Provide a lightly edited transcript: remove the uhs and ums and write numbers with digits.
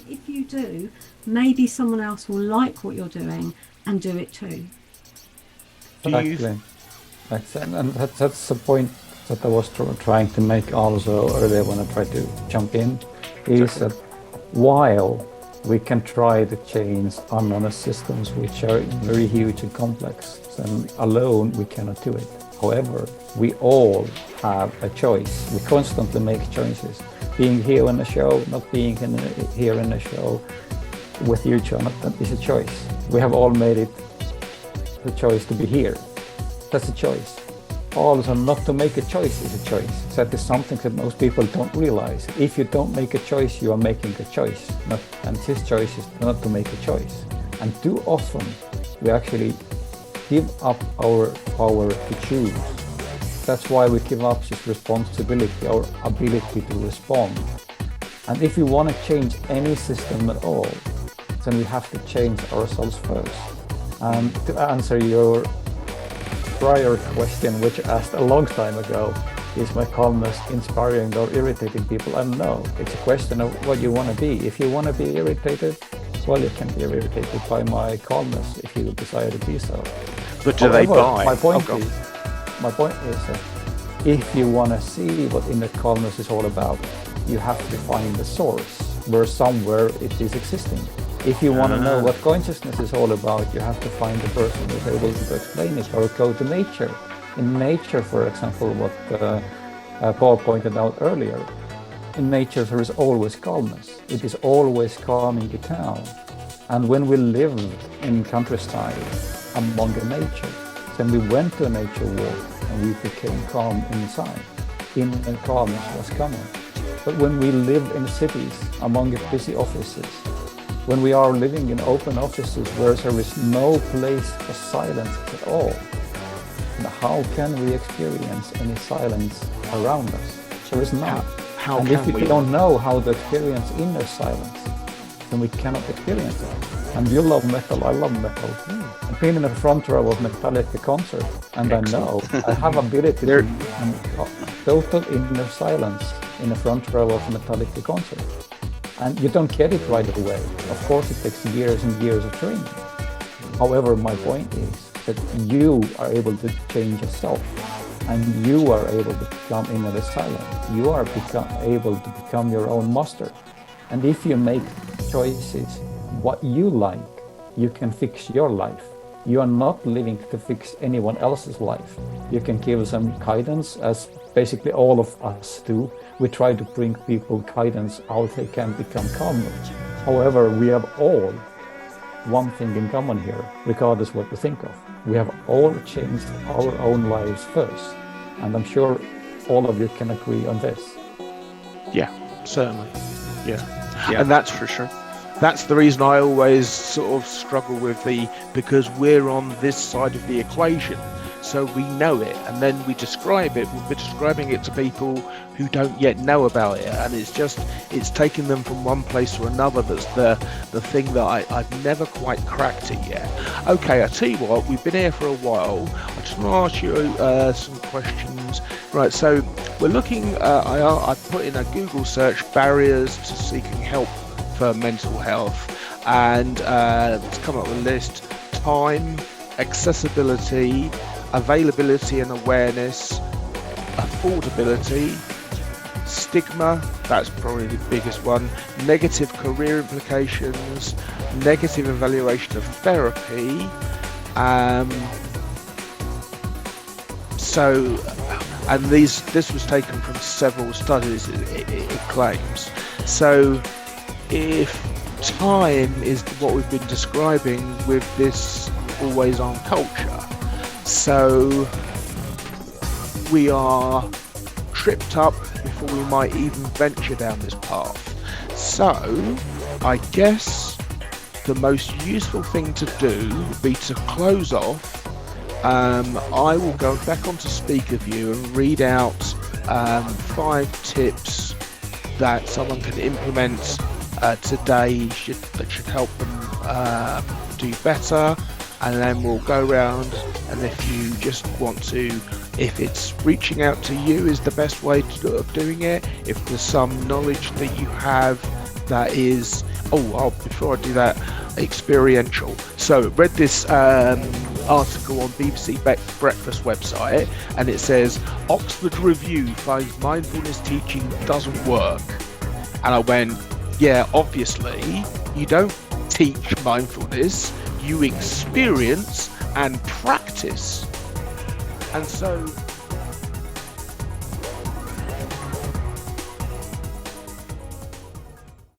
if you do, maybe someone else will like what you're doing and do it too. Do you? Exactly. And that's the point that I was trying to make also earlier when I tried to jump in, is that while we can try to change anonymous systems which are very huge and complex, and alone we cannot do it. However, we all have a choice. We constantly make choices. Being here in the show, not being here in the show with you, Jonathan, is a choice. We have all made it the choice to be here. That's a choice. Also, not to make a choice is a choice. That is something that most people don't realize. If you don't make a choice, you are making a choice. And his choice is not to make a choice. And too often, we actually give up our power to choose. That's why we give up this responsibility, our ability to respond. And if we want to change any system at all, then we have to change ourselves first. And to answer your prior question, which I asked a long time ago, is my calmness inspiring or irritating people? And no, it's a question of what you want to be. If you want to be irritated, well, you can be irritated by my calmness if you desire to be so. But do they buy? My point is that if you want to see what inner calmness is all about, you have to find the source where somewhere it is existing. If you want to know what consciousness is all about, you have to find the person who's able to explain it, or go to nature. In nature, for example, what Paul pointed out earlier, in nature there is always calmness. It is always calming you down. And when we live in countryside among the nature, then we went to a nature walk and we became calm inside. Inner calmness was coming. But when we live in cities among the busy offices, when we are living in open offices where there is no place for silence at all, and how can we experience any silence around us? There is none. And if we don't know how to experience inner silence, then we cannot experience it. And you love metal, I love metal. I've been in the front row of Metallica concert, and I know I have ability to total inner silence in the front row of Metallica concert. And you don't get it right away. Of course, it takes years and years of training. However, my point is that you are able to change yourself, and you are able to become innerly silent. You are able to become your own master. And if you make choices what you like, you can fix your life. You are not living to fix anyone else's life. You can give them guidance, as basically all of us do. We try to bring people guidance how they can become calmer. However, we have all one thing in common here, regardless what we think of. We have all changed our own lives first. And I'm sure all of you can agree on this. Yeah, certainly. Yeah. And that's for sure. That's the reason I always sort of struggle with because we're on this side of the equation. So we know it, and then we describe it. We're describing it to people who don't yet know about it, and it's taking them from one place to another. That's the thing that I've never quite cracked it yet. Okay, I tell you what, we've been here for a while. I just want to ask you some questions. Right, so we're looking. I put in a Google search: barriers to seeking help for mental health, and it's come up with a list: time, accessibility, availability and awareness, affordability, stigma, that's probably the biggest one, negative career implications, negative evaluation of therapy. And this was taken from several studies, it claims. So if time is what we've been describing with this always on culture, so we are tripped up before we might even venture down this path. So I guess the most useful thing to do would be to close off. I will go back onto SpeakerView and read out 5 tips that someone can implement today that should help them do better. And then we'll go around, and if you just want to, if it's reaching out to you is the best way of doing it, if there's some knowledge that you have that is, before I do that, experiential. So read this article on BBC Breakfast website, and it says Oxford Review finds mindfulness teaching doesn't work. And I went, yeah, obviously you don't teach mindfulness, you experience and practice. And so